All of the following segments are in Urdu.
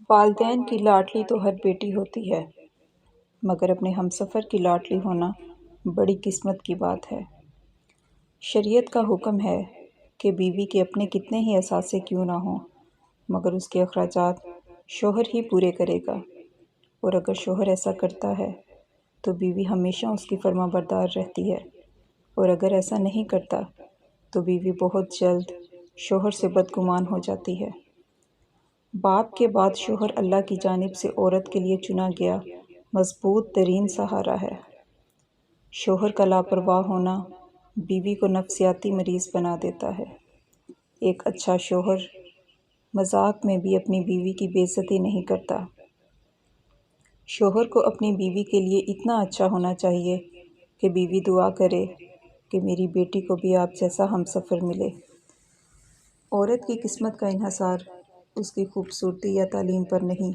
والدین کی لاڈلی تو ہر بیٹی ہوتی ہے، مگر اپنے ہمسفر کی لاڈلی ہونا بڑی قسمت کی بات ہے۔ شریعت کا حکم ہے کہ بیوی کے اپنے کتنے ہی اثاثے کیوں نہ ہوں، مگر اس کے اخراجات شوہر ہی پورے کرے گا، اور اگر شوہر ایسا کرتا ہے تو بیوی ہمیشہ اس کی فرما بردار رہتی ہے، اور اگر ایسا نہیں کرتا تو بیوی بہت جلد شوہر سے بدگمان ہو جاتی ہے۔ باپ کے بعد شوہر اللہ کی جانب سے عورت کے لیے چنا گیا مضبوط ترین سہارا ہے۔ شوہر کا لاپرواہ ہونا بیوی کو نفسیاتی مریض بنا دیتا ہے۔ ایک اچھا شوہر مذاق میں بھی اپنی بیوی کی بے عزتی نہیں کرتا۔ شوہر کو اپنی بیوی کے لیے اتنا اچھا ہونا چاہیے کہ بیوی دعا کرے کہ میری بیٹی کو بھی آپ جیسا ہمسفر ملے۔ عورت کی قسمت کا انحصار اس کی خوبصورتی یا تعلیم پر نہیں،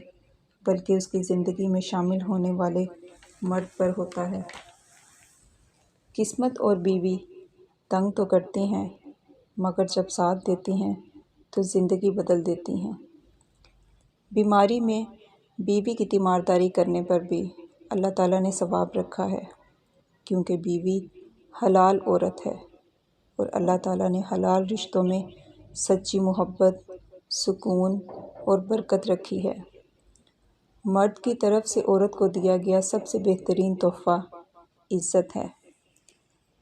بلکہ اس کی زندگی میں شامل ہونے والے مرد پر ہوتا ہے۔ قسمت اور بیوی تنگ تو کرتی ہیں، مگر جب ساتھ دیتی ہیں تو زندگی بدل دیتی ہیں۔ بیماری میں بیوی کی تیمارداری کرنے پر بھی اللہ تعالیٰ نے ثواب رکھا ہے، کیونکہ بیوی حلال عورت ہے، اور اللہ تعالیٰ نے حلال رشتوں میں سچی محبت، سکون اور برکت رکھی ہے۔ مرد کی طرف سے عورت کو دیا گیا سب سے بہترین تحفہ عزت ہے۔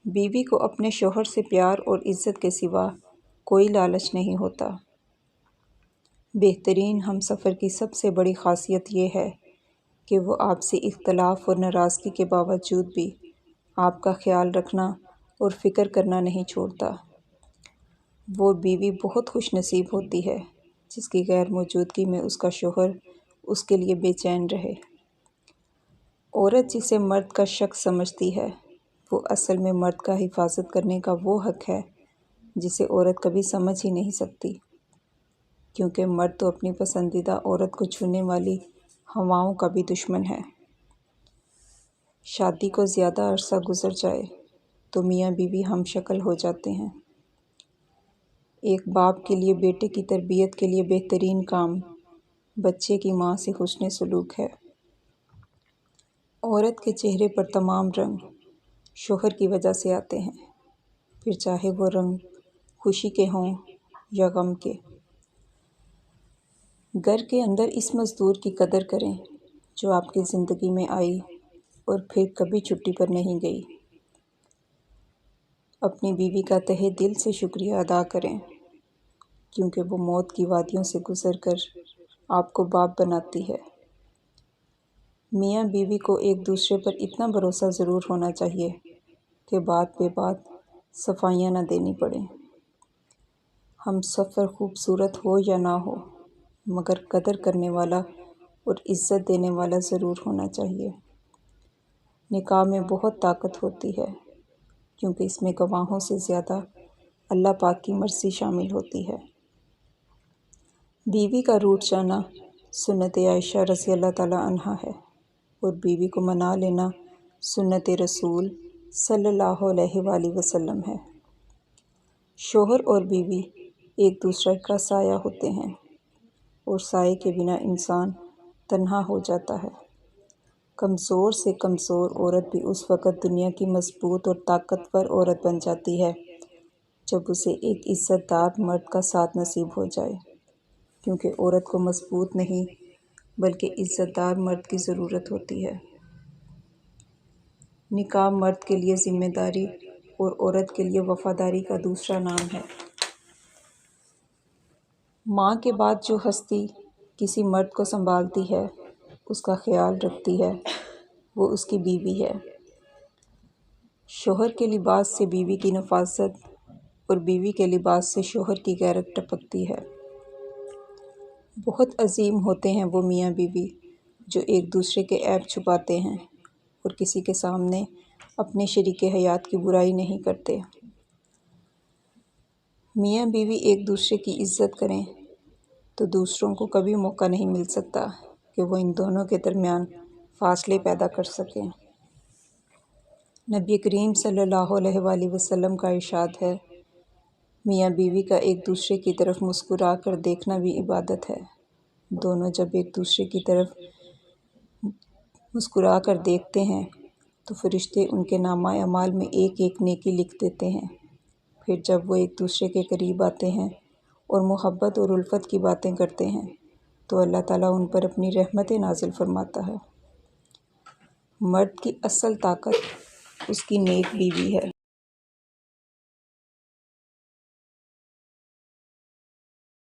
بیوی کو اپنے شوہر سے پیار اور عزت کے سوا کوئی لالچ نہیں ہوتا۔ بہترین ہمسفر کی سب سے بڑی خاصیت یہ ہے کہ وہ آپ سے اختلاف اور ناراضگی کے باوجود بھی آپ کا خیال رکھنا اور فکر کرنا نہیں چھوڑتا۔ وہ بیوی بہت خوش نصیب ہوتی ہے جس کی غیر موجودگی میں اس کا شوہر اس کے لیے بے چین رہے۔ عورت جسے مرد کا شخص سمجھتی ہے، وہ اصل میں مرد کا حفاظت کرنے کا وہ حق ہے جسے عورت کبھی سمجھ ہی نہیں سکتی، کیونکہ مرد تو اپنی پسندیدہ عورت کو چھونے والی ہواؤں کا بھی دشمن ہے۔ شادی کو زیادہ عرصہ گزر جائے تو میاں بیوی ہم شکل ہو جاتے ہیں۔ ایک باپ کے لیے بیٹے کی تربیت کے لیے بہترین کام بچے کی ماں سے حسن سلوک ہے۔ عورت کے چہرے پر تمام رنگ شوہر کی وجہ سے آتے ہیں، پھر چاہے وہ رنگ خوشی کے ہوں یا غم کے۔ گھر کے اندر اس مزدور کی قدر کریں جو آپ کی زندگی میں آئی اور پھر کبھی چھٹی پر نہیں گئی۔ اپنی بیوی کا تہہ دل سے شکریہ ادا کریں، کیونکہ وہ موت کی وادیوں سے گزر کر آپ کو باپ بناتی ہے۔ میاں بیوی کو ایک دوسرے پر اتنا بھروسہ ضرور ہونا چاہیے کہ بات بے بات صفائیاں نہ دینی پڑیں۔ ہم سفر خوبصورت ہو یا نہ ہو، مگر قدر کرنے والا اور عزت دینے والا ضرور ہونا چاہیے۔ نکاح میں بہت طاقت ہوتی ہے، کیونکہ اس میں گواہوں سے زیادہ اللہ پاک کی مرضی شامل ہوتی ہے۔ بیوی کا روٹھ جانا سنت عائشہ رضی اللہ تعالیٰ عنہا ہے، اور بیوی کو منا لینا سنت رسول صلی اللہ علیہ وآلہ وسلم ہے۔ شوہر اور بیوی ایک دوسرے کا سایہ ہوتے ہیں، اور سائے کے بنا انسان تنہا ہو جاتا ہے۔ کمزور سے کمزور عورت بھی اس وقت دنیا کی مضبوط اور طاقتور عورت بن جاتی ہے جب اسے ایک عزت دار مرد کا ساتھ نصیب ہو جائے، کیونکہ عورت کو مضبوط نہیں بلکہ عزت دار مرد کی ضرورت ہوتی ہے۔ نکاح مرد کے لیے ذمہ داری اور عورت کے لیے وفاداری کا دوسرا نام ہے۔ ماں کے بعد جو ہستی کسی مرد کو سنبھالتی ہے، اس کا خیال رکھتی ہے، وہ اس کی بیوی ہے۔ شوہر کے لباس سے بیوی کی نفاست اور بیوی کے لباس سے شوہر کی غیرت ٹپکتی ہے۔ بہت عظیم ہوتے ہیں وہ میاں بیوی جو ایک دوسرے کے عیب چھپاتے ہیں اور کسی کے سامنے اپنے شریک حیات کی برائی نہیں کرتے۔ میاں بیوی ایک دوسرے کی عزت کریں تو دوسروں کو کبھی موقع نہیں مل سکتا کہ وہ ان دونوں کے درمیان فاصلے پیدا کر سکیں۔ نبی کریم صلی اللہ علیہ وآلہ وسلم کا ارشاد ہے، میاں بیوی کا ایک دوسرے کی طرف مسکرا کر دیکھنا بھی عبادت ہے۔ دونوں جب ایک دوسرے کی طرف مسکرا کر دیکھتے ہیں تو فرشتے ان کے نامہ اعمال میں ایک ایک نیکی لکھ دیتے ہیں۔ پھر جب وہ ایک دوسرے کے قریب آتے ہیں اور محبت اور الفت کی باتیں کرتے ہیں تو اللہ تعالیٰ ان پر اپنی رحمتیں نازل فرماتا ہے۔ مرد کی اصل طاقت اس کی نیک بیوی ہے۔